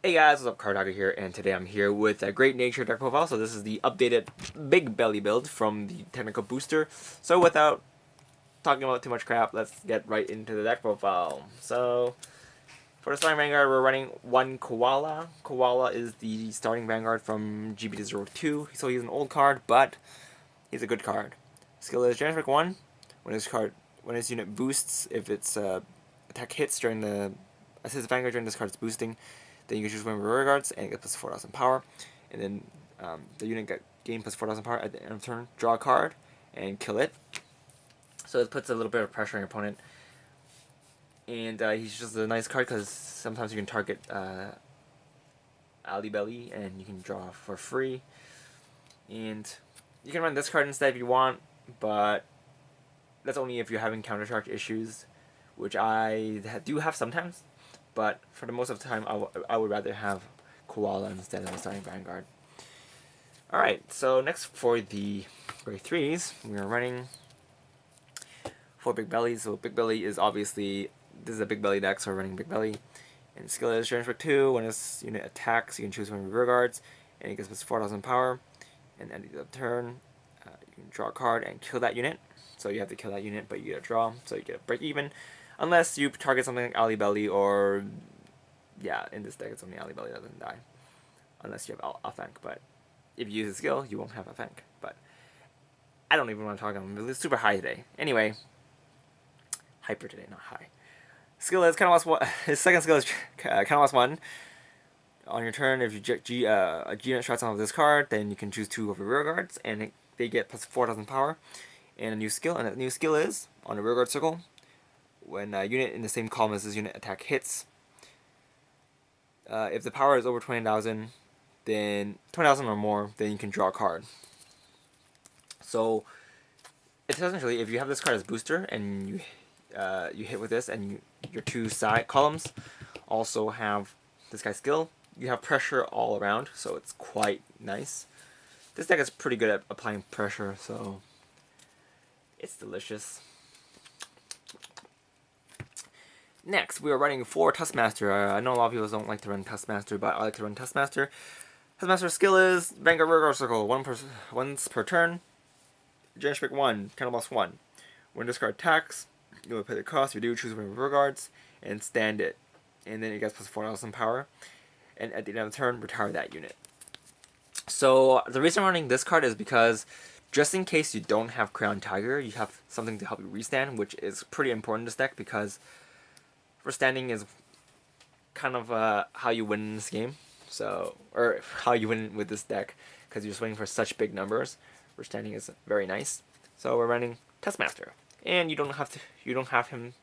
Hey guys, what's up? Cardfight here, and today I'm here with a great nature deck profile. So this is the updated Bigbelly build from the technical booster. So without talking about too much crap, let's get right into the deck profile. So for the starting Vanguard, we're running one Koala. Koala is the starting Vanguard from GB02. So he's an old card, but he's a good card. Skill is Generic 1. When his unit boosts, if its attack hits during the assist Vanguard during this card's boosting, then you can choose one of your rear guards and get plus 4,000 power. And then the unit gain plus 4,000 power at the end of turn, draw a card, and kill it. So it puts a little bit of pressure on your opponent. And he's just a nice card because sometimes you can target Bigbelly and you can draw for free. And you can run this card instead if you want, but that's only if you're having countercharge issues, which I do have sometimes. But for the most of the time, I would rather have Koala instead of the starting Vanguard. Alright, so next for the grade 3s, we are running 4 Bigbellies. So Bigbelly is obviously, this is a Bigbelly deck, so we're running Bigbelly. And skill is Strength 2. When this unit attacks, you can choose one of your rear guards, and it gets plus 4,000 power. And at the end of the turn, you can draw a card and kill that unit. So you have to kill that unit, but you get a draw, so you get a break even. Unless you target something like Bigbelly or... yeah, in this deck it's only Bigbelly doesn't die. Unless you have Afank, but if you use a skill, you won't have Afank. But I don't even want to talk on him. It's super high today. Anyway, hyper today, not high. Skill is kind of lost one. His second skill is kind of lost one. On your turn, if you a G unit shots on this card, then you can choose 2 of your rear guards, and they get plus 4,000 power. And a new skill, and the new skill is on a rear guard circle. When a unit in the same column as this unit attack hits, if the power is over 20,000, then 20,000 or more, then you can draw a card. So it's essentially, if you have this card as booster and you hit with this, and your 2 side columns also have this guy's skill, you have pressure all around, so it's quite nice. This deck is pretty good at applying pressure, so it's delicious. Next, we are running 4 Taskmaster. I know a lot of people don't like to run Taskmaster, but I like to run Taskmaster. Taskmaster's skill is Vanguard Rear Guard Circle, once per turn. Generic 1, counterblast 1. When this card attacks, you will pay the cost. If you do, choose one of your rear guards and stand it. And then it gets plus 4,000 power. And at the end of the turn, retire that unit. So the reason I'm running this card is because just in case you don't have Crown Tiger, you have something to help you restand, which is pretty important in this deck because standing is kind of how you win in this game, so, or how you win with this deck, because you're swinging for such big numbers. Standing is very nice. So we're running Taskmaster, and you don't have him.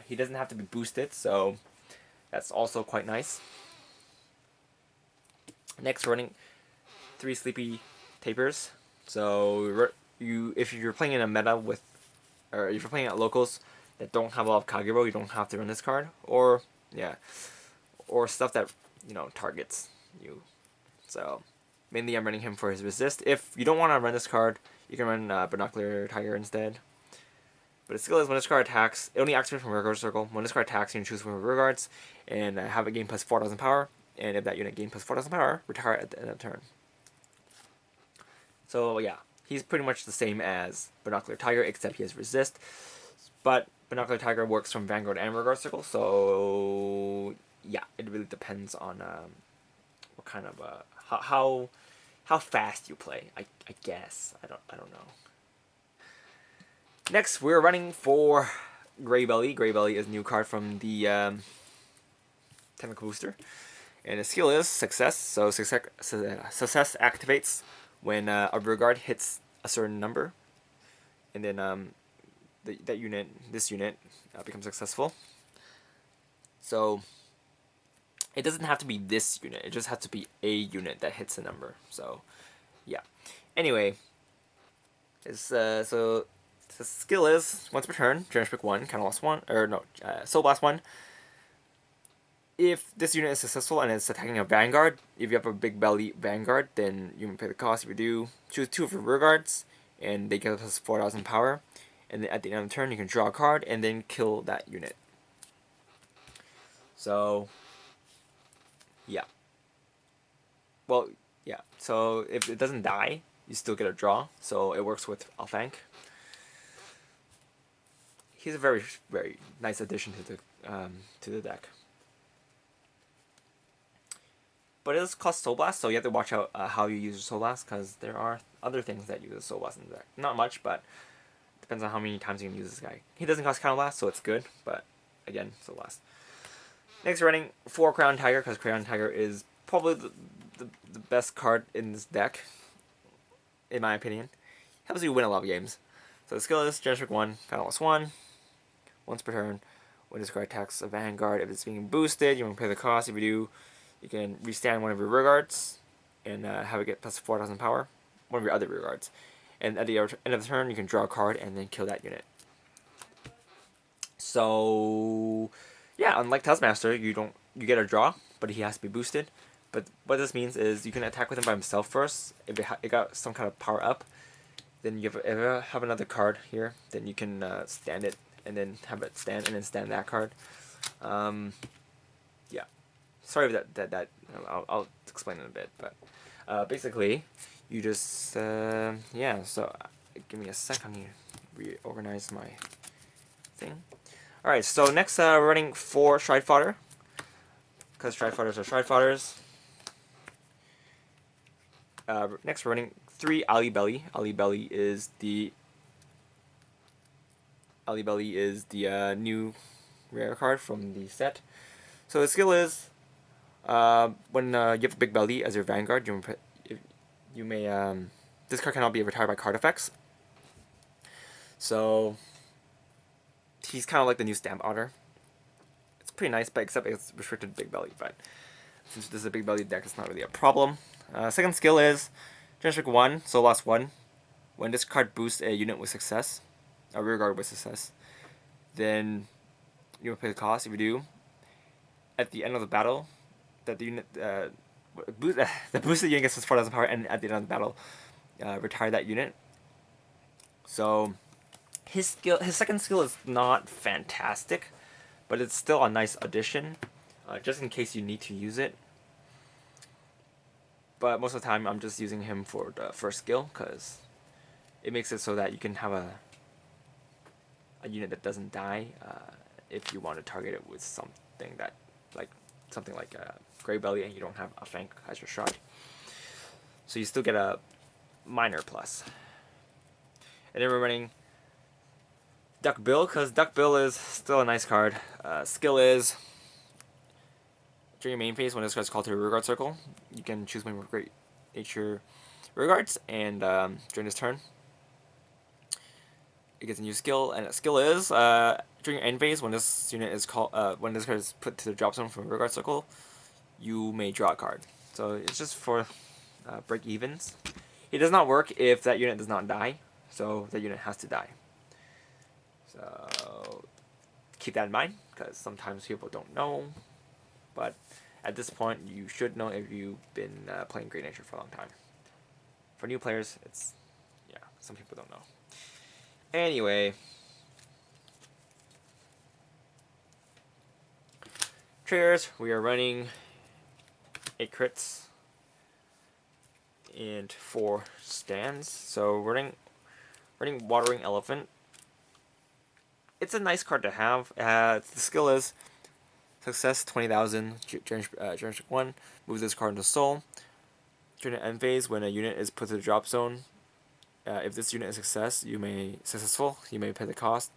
He doesn't have to be boosted, so that's also quite nice. Next, we're running 3 Sleepy Tapers. So if you're playing in a meta with, or if you're playing at locals that don't have a lot of Kagero, you don't have to run this card, or stuff that targets you. So mainly I'm running him for his resist. If you don't want to run this card, you can run Binocular Tiger instead. But its skill is when this card attacks, it only activates from rear guard circle. When this card attacks, you can choose from rear guards and have it gain plus 4,000 power. And if that unit gains plus 4,000 power, retire it at the end of the turn. So yeah, he's pretty much the same as Binocular Tiger, except he has resist. But Binocular Tiger works from Vanguard and Rear Guard Circle, so yeah, it really depends on what kind of how fast you play. I guess I don't know. Next, we're running for Greybelly. Greybelly is a new card from the technical booster, and the skill is Success. So success activates when a rear guard hits a certain number, and then this unit becomes successful. So it doesn't have to be this unit, it just has to be a unit that hits a number. So yeah. Anyway, so the skill is once per turn, Generic 1, kind of lost 1, or no, Soul Blast 1. If this unit is successful and it's attacking a Vanguard, if you have a Bigbelly Vanguard, then you can pay the cost. If you do, choose 2 of your rear guards, and they get us 4,000 power. And then at the end of the turn, you can draw a card and then kill that unit. So well, yeah. So if it doesn't die, you still get a draw. So it works with Alfank. He's a very, very nice addition to the deck. But it does cost Soul Blast, so you have to watch out how you use your Soul Blast, because there are other things that use Soul Blast in the deck. Not much, but depends on how many times you can use this guy. He doesn't cost Counter Blast, so it's good, but again, Soul Blast. Next, running 4 Crown Tiger, because Crown Tiger is probably the best card in this deck, in my opinion. Helps you win a lot of games. So the skill is Generic 1, Finalist 1, once per turn. When this card attacks a Vanguard, if it's being boosted, you want to pay the cost. If you do, you can restand one of your rear guards and have it get plus 4,000 power. One of your other rear guards. And at the end of the turn, you can draw a card and then kill that unit. So, yeah, unlike Taskmaster, you get a draw, but he has to be boosted. But what this means is you can attack with him by himself first. If it got some kind of power up, then you have another card here. Then you can stand it and then have it stand and then stand that card. Yeah, sorry that I'll explain in a bit, but basically you just yeah. So give me a second here, reorganize my thing. All right, so next we're running 4 Stride Fodder, because Stride Fodders are Stride Fodders. Next we're running 3 Ali Belly. Ali Belly is the new rare card from the set. So the skill is when you have a Bigbelly as your Vanguard, you may this card cannot be retired by card effects. So he's kind of like the new Stamp Otter. It's pretty nice, but except it's restricted to Bigbelly. But since this is a Bigbelly deck, it's not really a problem. Second skill is Generic 1, so lost 1. When this card boosts a unit with success, a rear guard with success, then you will pay the cost. If you do, at the end of the battle, that the unit the boosted unit gets plus 4,000 power, and at the end of the battle, retire that unit. So his second skill is not fantastic, but it's still a nice addition, just in case you need to use it. But most of the time, I'm just using him for the first skill, because it makes it so that you can have a unit that doesn't die if you want to target it with something like Grey Belly, and you don't have a Fank as your shot. So you still get a minor plus. And then we're running Duck Bill, because Duck Bill is still a nice card. Skill is during your main phase, when this card is called to a rear guard circle, you can choose one of Great Nature rear guards, and during this turn, it gets a new skill, and a skill is during your end phase, when this unit is when this card is put to the drop zone from rear guard circle, you may draw a card. So it's just for break evens. It does not work if that unit does not die, so that unit has to die. So keep that in mind, because sometimes people don't know. But at this point, you should know if you've been playing Great Nature for a long time. For new players, yeah, some people don't know. Anyway, triggers, we are running 8 crits and 4 stands. So running Watering Elephant. It's a nice card to have. The skill is success 20,000. Generic 1 moves this card into Soul. During the end phase, when a unit is put to the drop zone, if this unit is successful, you may pay the cost.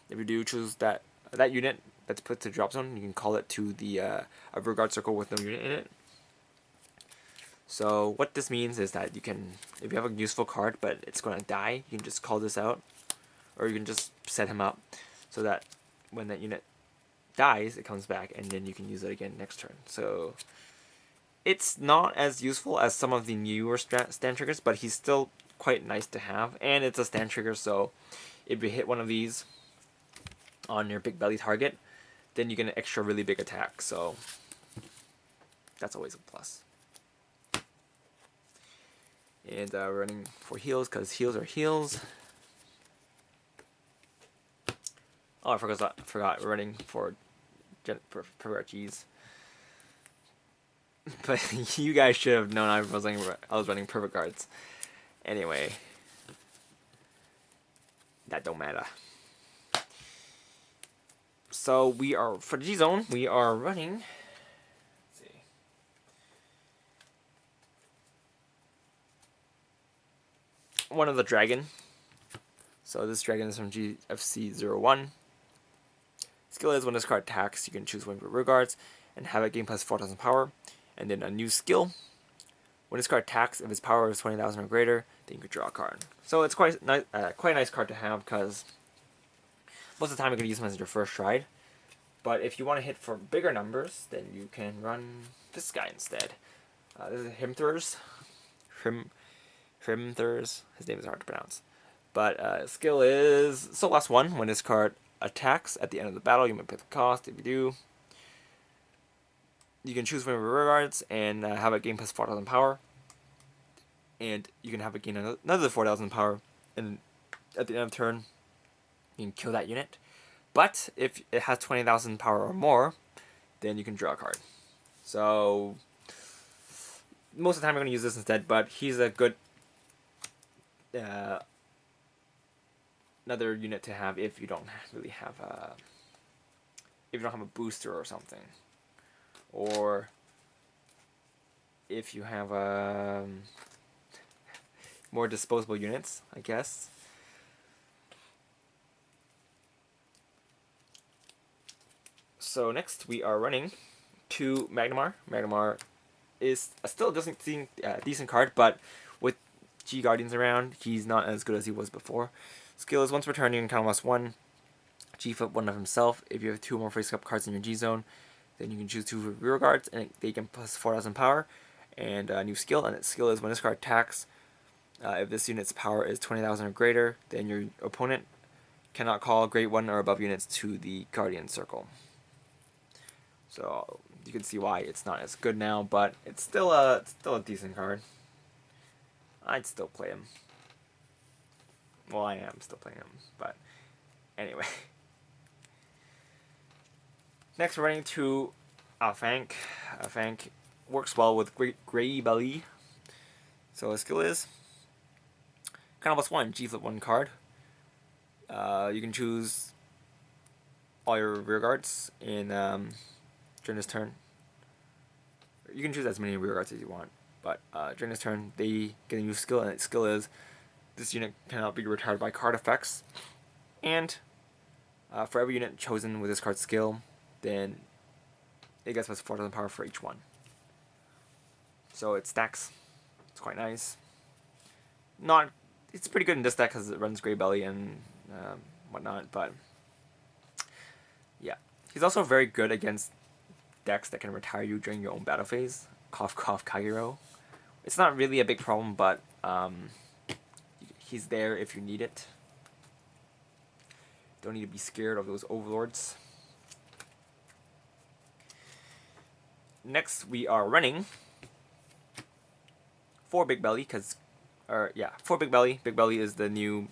If you do choose that unit that's put to the drop zone, you can call it to the rear guard circle with no unit in it. So what this means is that you can, if you have a useful card but it's going to die, you can just call this out, or you can just set him up so that when that unit dies, it comes back, and then you can use it again next turn. So it's not as useful as some of the newer stand triggers, but he's still quite nice to have, and it's a stand trigger, so if you hit one of these on your Bigbelly target, then you get an extra really big attack, so that's always a plus. And we're running for heals, because heals are heals. Oh, I forgot. We're running for G's. But you guys should have known I was running perfect guards. Anyway, that don't matter. So we are for the G zone. We are running. Let's see. One of the dragon. So this dragon is from GFC01. Skill is when this card attacks, you can choose one of your rear guards and have it gain plus 4,000 power. And then a new skill. When this card attacks, if its power is 20,000 or greater, then you can draw a card. So it's quite a nice card to have because most of the time you're going to use them as your first stride. But if you want to hit for bigger numbers, then you can run this guy instead. This is Hrimthurs. Hrimthurs. His name is hard to pronounce. But skill is so last one. When this card attacks at the end of the battle, you may pay the cost. If you do, you can choose one of your rear guards and have it gain plus 4,000 power. And you can have it gain another 4,000 power. And at the end of the turn, you can kill that unit. But if it has 20,000 power or more, then you can draw a card. So most of the time I'm going to use this instead, but he's a good another unit to have if you don't really have if you don't have a booster or something, or if you have more disposable units, I guess. So next we are running to Magnemar. Magnemar is still a decent card, but with G Guardians around, he's not as good as he was before. Skill is once per turn you can count loss 1, G flip one of himself. If you have 2 more face-up cards in your G zone, then you can choose 2 rear guards, and they can plus 4,000 power. And a new skill, and its skill is when this card attacks, if this unit's power is 20,000 or greater, then your opponent cannot call grade 1 or above units to the Guardian Circle. So you can see why it's not as good now, but it's still a decent card. I'd still play him. Well, I am still playing him, but anyway. Next, we're running to Alfank. Alfank works well with Bigbelly. So his skill is kind of +1, G flip 1 card. You can choose all your rear guards in during this turn. You can choose as many rear guards as you want, but during this turn they get a new skill, and its skill is this unit cannot be retired by card effects. And for every unit chosen with this card's skill, then it gets plus 4,000 power for each one. So it stacks. It's quite nice. It's pretty good in this deck because it runs Bigbelly and whatnot, but yeah. He's also very good against decks that can retire you during your own battle phase. Cough cough Kagero. It's not really a big problem, but he's there if you need it. Don't need to be scared of those overlords. Next we are running for Bigbelly, for Bigbelly. Bigbelly is the new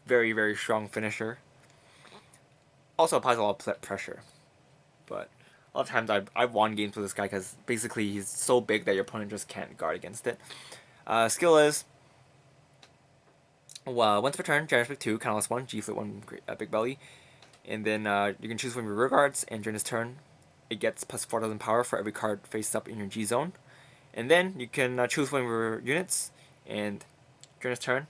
very, very strong finisher. Also applies a lot of pressure, but a lot of times I've won games with this guy because basically he's so big that your opponent just can't guard against it. Skill is once per turn, Generous Pick 2, kind of +1, G flip 1 Bigbelly, and then you can choose one of your rear guards, and during this turn it gets plus 4,000 power for every card faced up in your G zone. And then you can choose one of your units, and during this turn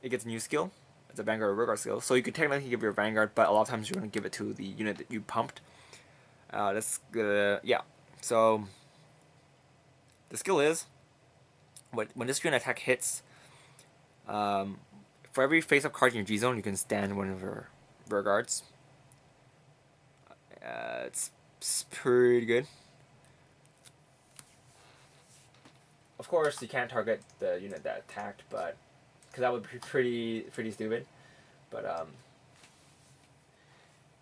it gets a new skill. It's a Vanguard or rear guard skill, so you could technically give your Vanguard, but a lot of times you're going to give it to the unit that you pumped. So the skill is when this unit attack hits, for every face-up card in your G zone, you can stand one of your rear guards. It's pretty good. Of course, you can't target the unit that attacked, but because that would be pretty stupid. But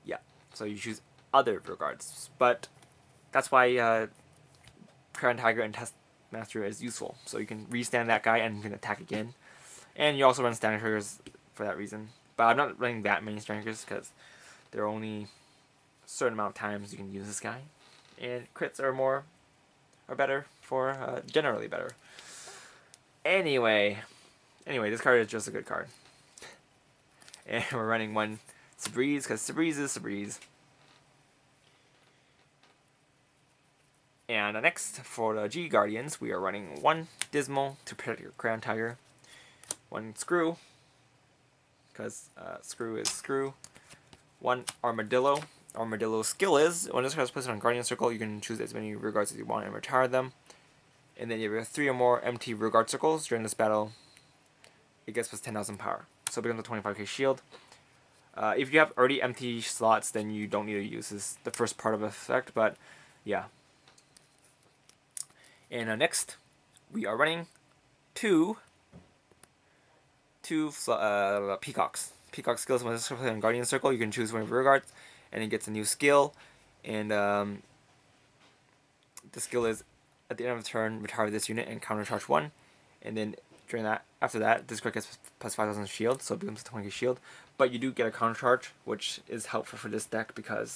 yeah. So you choose other rear guards, but that's why Crown Tiger and Test Master is useful. So you can restand that guy and you can attack again, and you also run standard triggers for that reason. But I'm not running that many standard triggers because there are only a certain amount of times you can use this guy, and crits are more are better for, generally better. Anyway, this card is just a good card. And we're running one Sabreeze, because Sabreeze is Sabreeze. And next, for the G Guardians, we are running one Dismal to protect your Crown Tiger, one Screw, because Screw is Screw, one Armadillo. Armadillo's skill is, when this card is placed on Guardian Circle, you can choose as many rear guards as you want and retire them. And then you have 3 or more empty rear guard circles. During this battle, it gets plus 10,000 power. So it becomes a 25k shield. If you have already empty slots, then you don't need to use the first part of the effect, but yeah. And next, we are running two Peacocks. Peacock skills, when this is on Guardian Circle, you can choose one of your rear guards, and it gets a new skill. And the skill is, at the end of the turn, retire this unit and countercharge 1. And then after that, this card gets plus 5,000 shield, so it becomes a 20k shield. But you do get a countercharge, which is helpful for this deck because